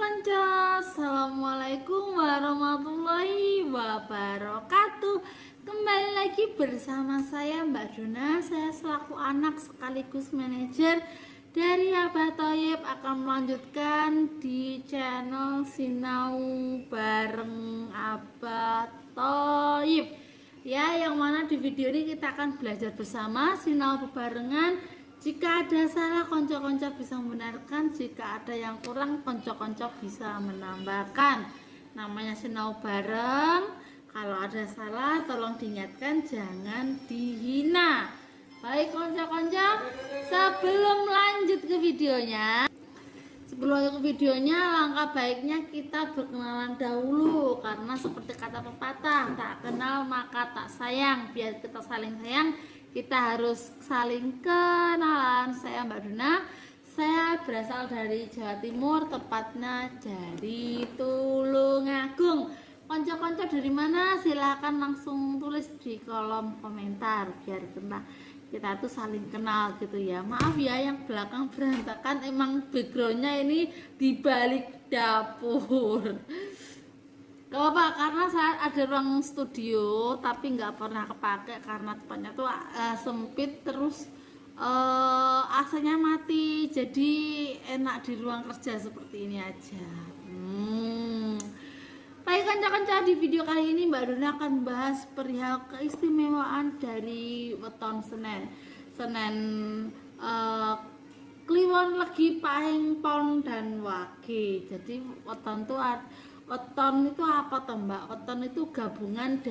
konco-konco, assalamualaikum warahmatullahi wabarakatuh. Kembali lagi bersama saya Mbak Dona. Saya selaku anak sekaligus manajer dari Abah Thoyib akan melanjutkan di channel Sinau bareng Abah Thoyib. Ya, yang mana di video ini kita akan belajar bersama sinau bebarengan. Jika ada salah, konco-konco bisa membenarkan. Jika ada yang kurang, konco-konco bisa menambahkan. Namanya sinau bareng. Kalau ada salah, tolong diingatkan, jangan dihina. Baik konco-konco, sebelum lanjut ke videonya, langkah baiknya kita berkenalan dahulu. Karena seperti kata pepatah, tak kenal maka tak sayang. Biar kita saling sayang, kita harus saling kenalan. Saya Mbak Dona, saya berasal dari Jawa Timur, tepatnya dari Tulungagung. Konco-konco dari mana? Silahkan langsung tulis di kolom komentar biar kita tuh saling kenal gitu ya. Maaf ya yang belakang berantakan, emang backgroundnya ini di balik dapur. Gak apa, karena saat ada ruang studio tapi nggak pernah kepake karena tempatnya tuh sempit, terus AC-nya mati, jadi enak di ruang kerja seperti ini aja. Baik kanca-kanca, di video kali ini Mbak Dona akan bahas perihal keistimewaan dari weton Senen Kliwon, Legi, Pahing, Pon, dan Wage. Jadi weton itu apa toh Mbak? Weton itu gabungan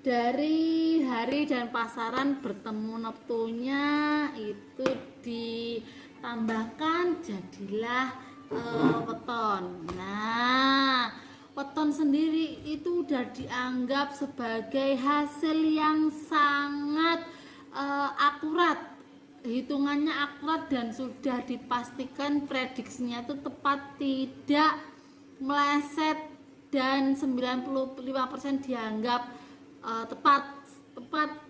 dari hari dan pasaran bertemu neptunya itu ditambahkan jadilah weton. Nah, weton sendiri itu udah dianggap sebagai hasil yang sangat akurat. Hitungannya akurat dan sudah dipastikan prediksinya itu tepat, tidak meleset, dan 95% dianggap tepat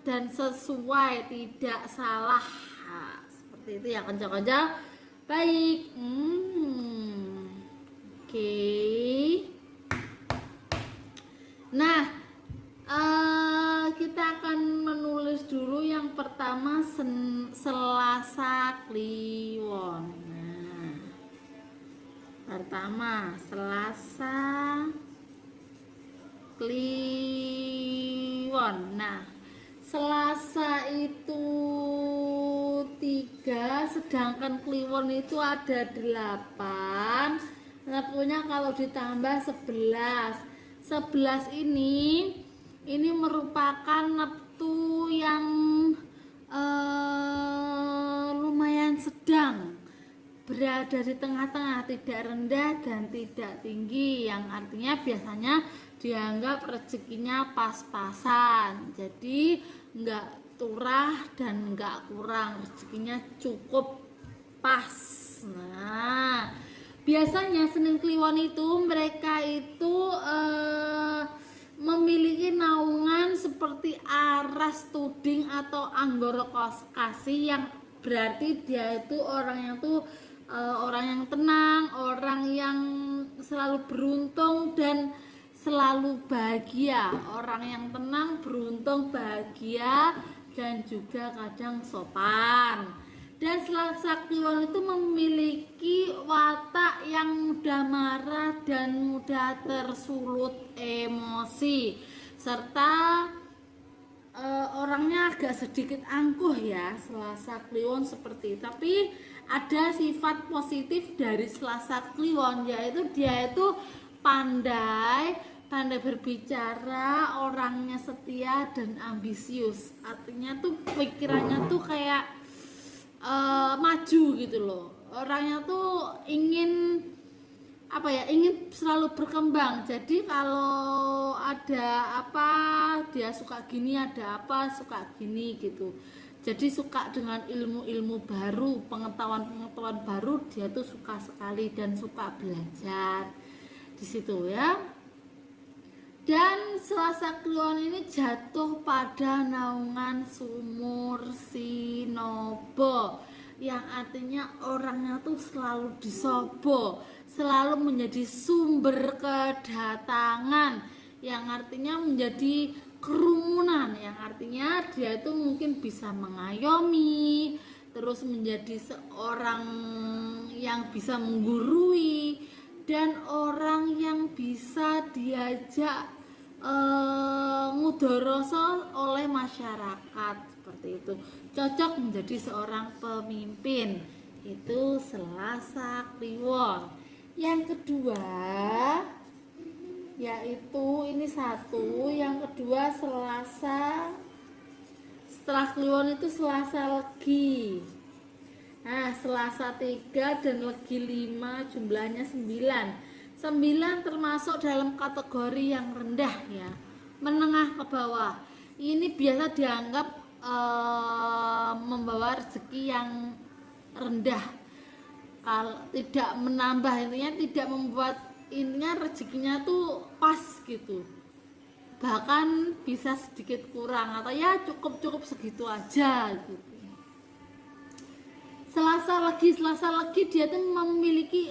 dan sesuai, tidak salah. Seperti itu ya kanca-kanca. Baik. Oke. Nah, kita akan menulis dulu yang pertama Selasa Kliwon. Nah, pertama Selasa Kliwon. Nah, Selasa itu 3, sedangkan Kliwon itu ada 8. Neptunya kalau ditambah 11. 11 ini merupakan neptu yang lumayan sedang, berada di tengah-tengah, tidak rendah dan tidak tinggi, yang artinya biasanya dianggap rezekinya pas-pasan. Jadi enggak turah dan enggak kurang, rezekinya cukup pas. Nah, biasanya Senin Kliwon itu mereka itu memiliki naungan seperti aras, tuding atau anggoro kasih, yang berarti dia itu orang yang orang yang tenang, orang yang selalu beruntung dan selalu bahagia. Orang yang tenang, beruntung, bahagia, dan juga kadang sopan. Dan Selasa Kliwon itu memiliki watak yang mudah marah dan mudah tersulut emosi, serta orangnya agak sedikit angkuh ya Selasa Kliwon seperti itu. Tapi ada sifat positif dari Selasa Kliwon, yaitu dia itu pandai berbicara, orangnya setia dan ambisius. Artinya tuh pikirannya tuh kayak maju gitu loh. Orangnya tuh ingin ingin selalu berkembang. Jadi kalau ada apa dia suka gini, ada apa suka gini gitu. Jadi suka dengan ilmu-ilmu baru, pengetahuan baru, dia tuh suka sekali dan suka belajar di situ ya. Dan Selasa Kliwon ini jatuh pada naungan sumur Sinobo. yang artinya orangnya tuh selalu disobo, selalu menjadi sumber kedatangan, yang artinya menjadi kerumunan, yang artinya dia itu mungkin bisa mengayomi, terus menjadi seorang yang bisa menggurui, dan orang yang bisa diajak ngudoroso oleh masyarakat, seperti itu, cocok menjadi seorang pemimpin. Itu Selasa Kliwon. Yang kedua yaitu ini satu, yang kedua Selasa setelah Kliwon itu Selasa Legi. Nah, Selasa 3 dan Legi 5 jumlahnya 9. 9 termasuk dalam kategori yang rendah ya, menengah ke bawah. Ini biasa dianggap membawa rezeki yang rendah. Kalau tidak menambah, intinya tidak membuat, intinya rezekinya tuh pas gitu. Bahkan bisa sedikit kurang atau ya cukup segitu aja gitu. Selasa Legi dia tuh memiliki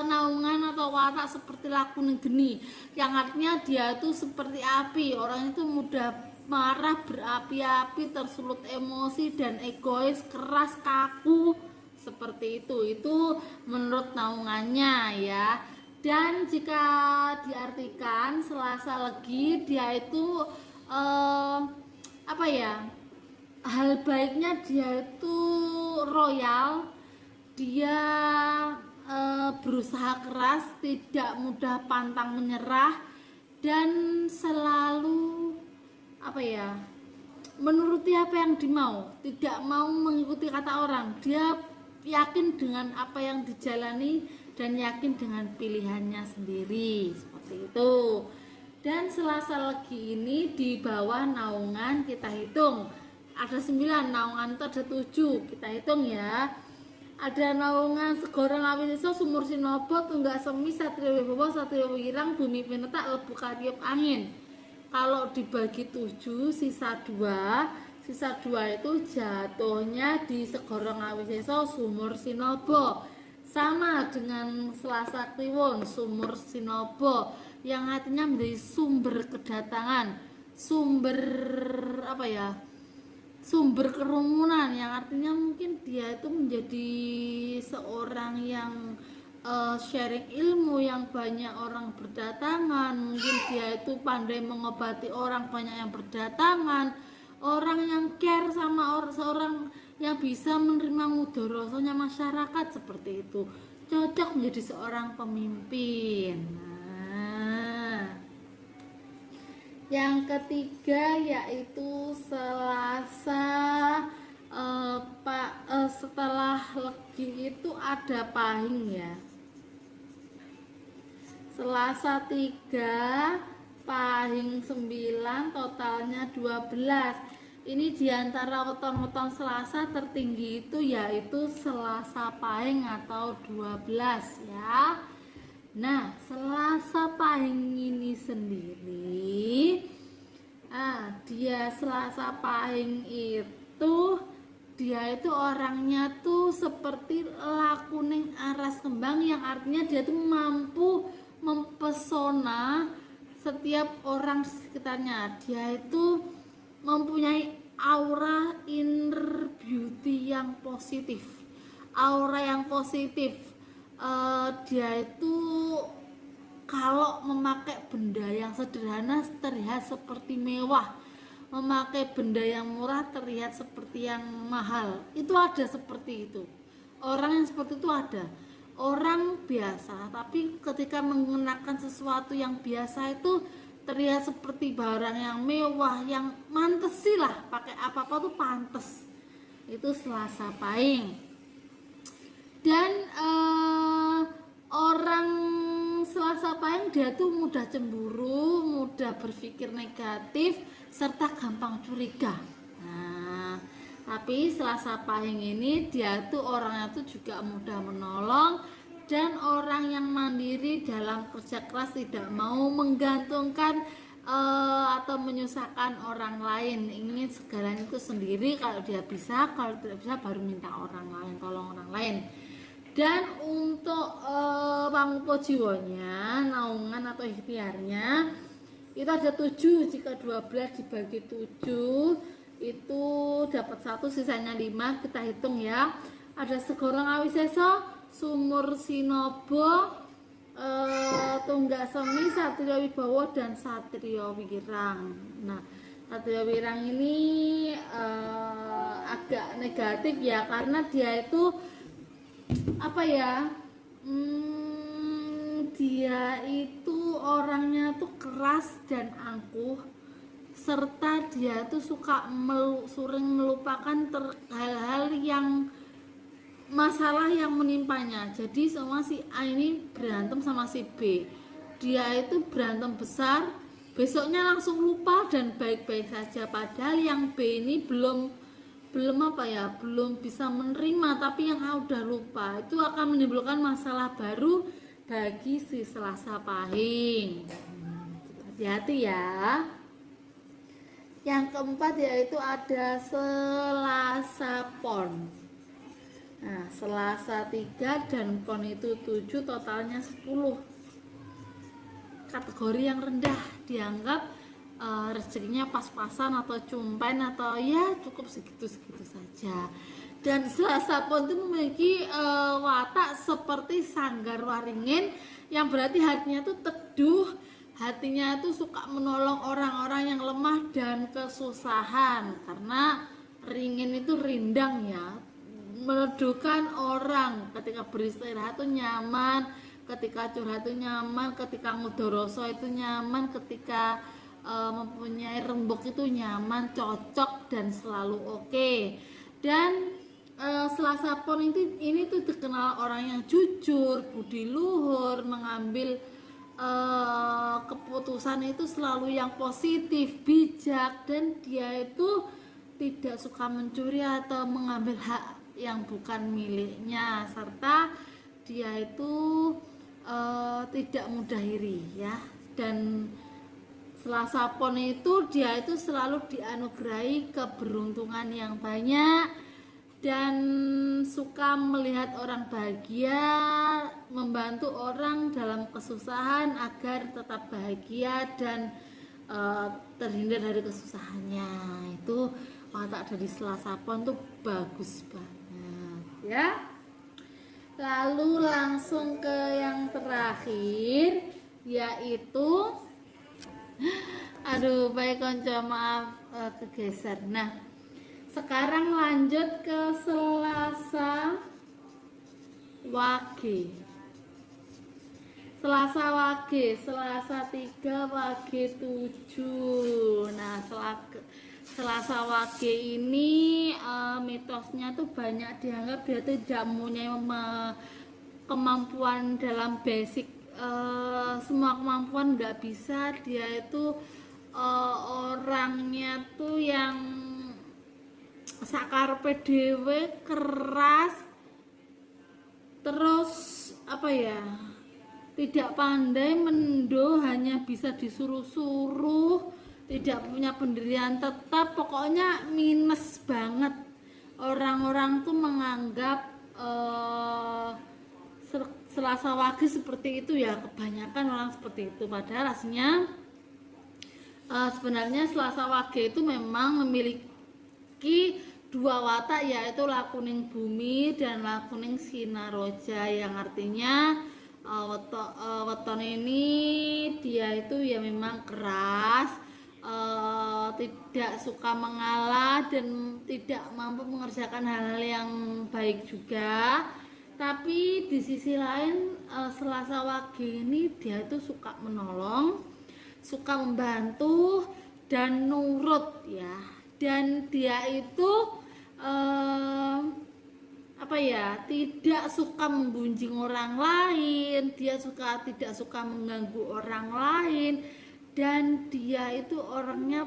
naungan atau watak seperti lakune geni, yang artinya dia tuh seperti api, orang itu mudah marah, berapi-api, tersulut emosi dan egois, keras, kaku, seperti itu menurut naungannya ya. Dan jika diartikan Selasa Legi, dia itu apa ya, hal baiknya dia itu royal, dia berusaha keras, tidak mudah pantang menyerah, dan selalu apa ya, menuruti apa yang dimau, tidak mau mengikuti kata orang. Dia yakin dengan apa yang dijalani dan yakin dengan pilihannya sendiri, seperti itu. Dan Selasa Legi ini di bawah naungan, kita hitung ada 9, naungan itu ada 7, kita hitung ya. Ada naungan Segara Ngawiniso, Sumur Sinobo, Tunggak Semi, Satrio Wibowo, Satrio Wirang, Bumi Pinetak, Lebu Kariup Angin. Kalau dibagi 7, sisa 2 itu jatuhnya di Segara Ngawiniso, Sumur Sinobo. Sama dengan Selasa Kliwon, Sumur Sinobo, yang artinya menjadi sumber kedatangan, sumber apa ya, sumber kerumunan, yang artinya mungkin dia itu menjadi seorang yang sharing ilmu, yang banyak orang berdatangan. Mungkin dia itu pandai mengobati orang, banyak yang berdatangan, orang yang care sama seorang yang bisa menerima mudorosonya masyarakat, seperti itu, cocok menjadi seorang pemimpin. Yang ketiga yaitu Selasa setelah Legi itu ada Pahing ya. Selasa 3, Pahing 9, totalnya 12. Ini diantara weton-weton Selasa tertinggi itu yaitu Selasa Pahing atau 12 ya. Nah, Selasa Pahing ini sendiri, dia Selasa Pahing itu, dia itu orangnya tuh seperti lakuning aras kembang, yang artinya dia tuh mampu mempesona setiap orang sekitarnya. Dia itu mempunyai aura inner beauty yang positif, aura yang positif. Dia itu kalau memakai benda yang sederhana terlihat seperti mewah, memakai benda yang murah terlihat seperti yang mahal. Itu ada seperti itu, orang yang seperti itu ada. Orang biasa tapi ketika mengenakan sesuatu yang biasa itu terlihat seperti barang yang mewah, yang mantes sih lah, pakai apa-apa tuh pantes. Itu Selasa Pahing. Dan orang Selasa Pahing dia tuh mudah cemburu, mudah berpikir negatif, serta gampang curiga. Nah, tapi Selasa Pahing ini dia tuh orangnya tuh juga mudah menolong dan orang yang mandiri dalam kerja keras, tidak mau menggantungkan atau menyusahkan orang lain, ingin segalanya itu sendiri. Kalau dia bisa, kalau tidak bisa baru minta orang lain, tolong orang lain. Dan untuk pangrupa jiwanya, naungan atau ikhtiarnya itu ada 7. Jika 12 dibagi 7 itu dapat 1, sisanya 5. Kita hitung ya. Ada Segorong Awiseso, Sumur Sinobo, Tunggak Semi, Satrio Wibowo, dan Satrio Wirang. Nah, Satrio Wirang ini agak negatif ya, karena dia itu apa ya, dia itu orangnya tuh keras dan angkuh, serta dia tuh suka sering melupakan hal-hal yang masalah yang menimpanya. Jadi sama si A ini berantem sama si B, dia itu berantem besar, besoknya langsung lupa dan baik-baik saja, padahal yang B ini belum bisa menerima, tapi yang A udah lupa. Itu akan menimbulkan masalah baru bagi si Selasa Pahing. Hati-hati ya. Yang keempat yaitu ada Selasa Pon. Nah, Selasa 3 dan Pon itu 7, totalnya 10. Kategori yang rendah, dianggap rezekinya pas-pasan atau cumpen, atau ya cukup segitu-segitu saja. Dan Selasa Pon itu memiliki watak seperti Sanggar Waringin, yang berarti hatinya itu teduh, hatinya itu suka menolong orang-orang yang lemah dan kesusahan, karena ringin itu rindang ya, meneduhkan orang. Ketika beristirahat itu nyaman, ketika curhat itu nyaman, ketika ngudoroso itu nyaman, ketika mempunyai rembuk itu nyaman, cocok, dan selalu oke. Dan Selasa Pon ini tuh dikenal orang yang jujur, budi luhur, mengambil keputusan itu selalu yang positif, bijak, dan dia itu tidak suka mencuri atau mengambil hak yang bukan miliknya, serta dia itu tidak mudah iri ya. Dan Selasa Pon itu dia itu selalu dianugerahi keberuntungan yang banyak, dan suka melihat orang bahagia, membantu orang dalam kesusahan agar tetap bahagia dan terhindar dari kesusahannya. Itu watak dari Selasa Pon tuh bagus banget ya. Lalu langsung ke yang terakhir, yaitu baik konco, maaf kegeser. Nah, sekarang lanjut ke Selasa Wage. Selasa Wage, Selasa 3 Wage 7. Nah, Selasa Wage ini mitosnya tuh banyak, dianggap dia tuh tidak mempunyai kemampuan dalam basic, semua kemampuan nggak bisa. Dia itu orangnya tuh yang sakarpe dhewe, keras, terus tidak pandai mendo, hanya bisa disuruh-suruh, tidak punya pendirian tetap, pokoknya minus banget. Orang-orang tuh menganggap Selasa Wage seperti itu ya, kebanyakan orang seperti itu, padahal aslinya sebenarnya Selasa Wage itu memang memiliki dua watak, yaitu Lakuning Bumi dan Lakuning Sinaroja, yang artinya weton ini dia itu ya memang keras, tidak suka mengalah, dan tidak mampu mengerjakan hal-hal yang baik juga. Tapi di sisi lain Selasa Wage ini dia itu suka menolong, suka membantu, dan nurut ya. Dan dia itu tidak suka menggunjing orang lain, dia tidak suka mengganggu orang lain, dan dia itu orangnya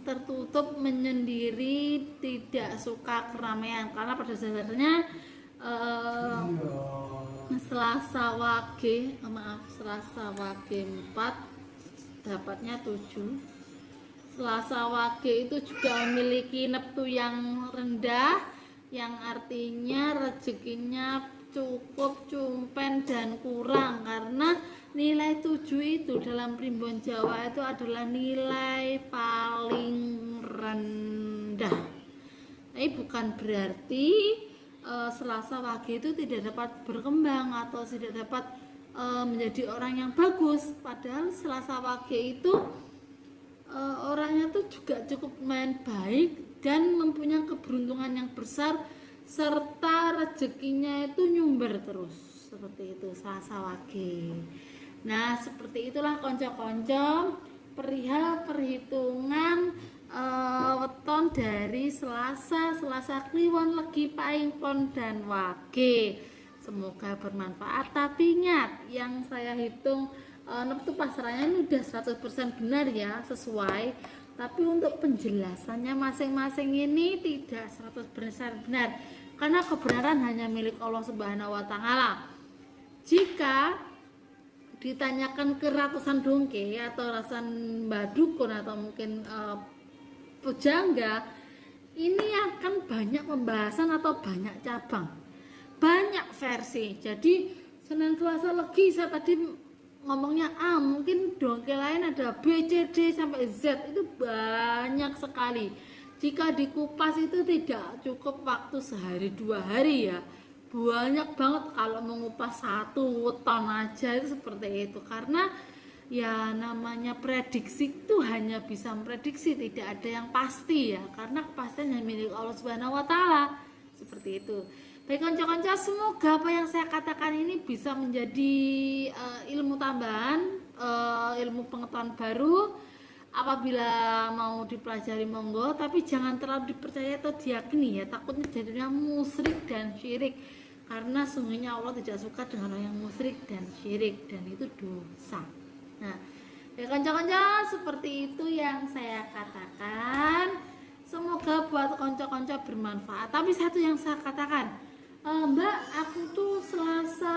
tertutup, menyendiri, tidak suka keramaian. Karena pada dasarnya Selasa Wage 4 dapatnya 7. Selasa Wage itu juga memiliki neptu yang rendah, yang artinya rezekinya cukup, cumpen, dan kurang, karena nilai 7 itu dalam primbon Jawa itu adalah nilai paling rendah. Tapi bukan berarti Selasa Wage itu tidak dapat berkembang atau tidak dapat menjadi orang yang bagus. Padahal Selasa Wage itu orangnya tuh juga cukup main baik dan mempunyai keberuntungan yang besar, serta rezekinya itu nyumber terus, seperti itu Selasa Wage. Nah, seperti itulah konco-konco perihal perhitungan weton dari Selasa Kliwon, Legi, Pahing, Pon, dan Wage. Semoga bermanfaat. Tapi ingat, yang saya hitung neptu pasarannya ini udah 100% benar ya, sesuai. Tapi untuk penjelasannya masing-masing ini tidak 100% benar, karena kebenaran hanya milik Allah Subhanahu wa Ta'ala. Jika ditanyakan ke ratusan dongke atau ratusan badukun atau mungkin pujangga, ini akan banyak pembahasan atau banyak cabang, banyak versi. Jadi Senin, Selasa, Legi saya tadi ngomongnya A, mungkin dongke lain ada B, C, D sampai Z, itu banyak sekali. Jika dikupas itu tidak cukup waktu sehari 2 hari ya, banyak banget kalau mengupas 1 weton aja itu seperti itu. Karena ya namanya prediksi itu hanya bisa memprediksi, tidak ada yang pasti ya, karena kepastian hanya milik Allah Subhanahu wa Ta'ala, seperti itu. Baik konco-konco, semoga apa yang saya katakan ini bisa menjadi ilmu tambahan, ilmu pengetahuan baru. Apabila mau dipelajari monggo, tapi jangan terlalu dipercaya atau diyakini ya, takutnya jadinya musyrik dan syirik, karena sungguhnya Allah tidak suka dengan orang yang musyrik dan syirik, dan itu dosa. Nah, ya konco-konco, seperti itu yang saya katakan. Semoga buat konco-konco bermanfaat. Tapi satu yang saya katakan, Mbak, aku tuh Selasa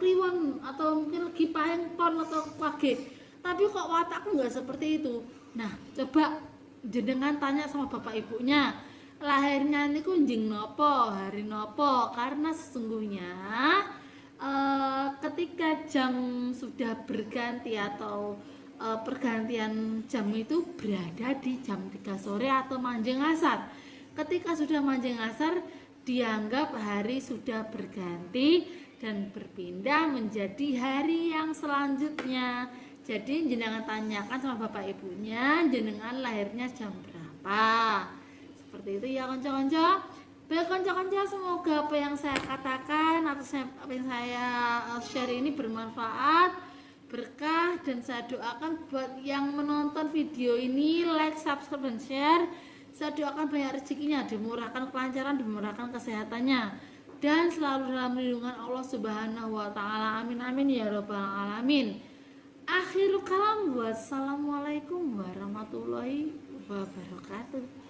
Kliwon atau mungkin Legi, Pahing, Pon atau Wage, tapi kok watakku nggak seperti itu. Nah, coba jenengan tanya sama bapak ibunya, lahirnya niku njing nopo, hari nopo, karena sesungguhnya ketika jam sudah berganti atau pergantian jam itu berada di jam 3 sore atau manjing asar. Ketika sudah manjing asar, dianggap hari sudah berganti dan berpindah menjadi hari yang selanjutnya. Jadi jenengan tanyakan sama bapak ibunya, jenengan lahirnya jam berapa, seperti itu ya konco-konco. Baik konco-konco, semoga apa yang saya katakan atau apa yang saya share ini bermanfaat, berkah, dan saya doakan buat yang menonton video ini like, subscribe, dan share. Saya doakan banyak rezekinya, dimurahkan kelancaran, dimurahkan kesehatannya, dan selalu dalam lindungan Allah Subhanahu wa Ta'ala. Amin amin ya rabbal alamin. Akhirul kalam, wassalamualaikum warahmatullahi wabarakatuh.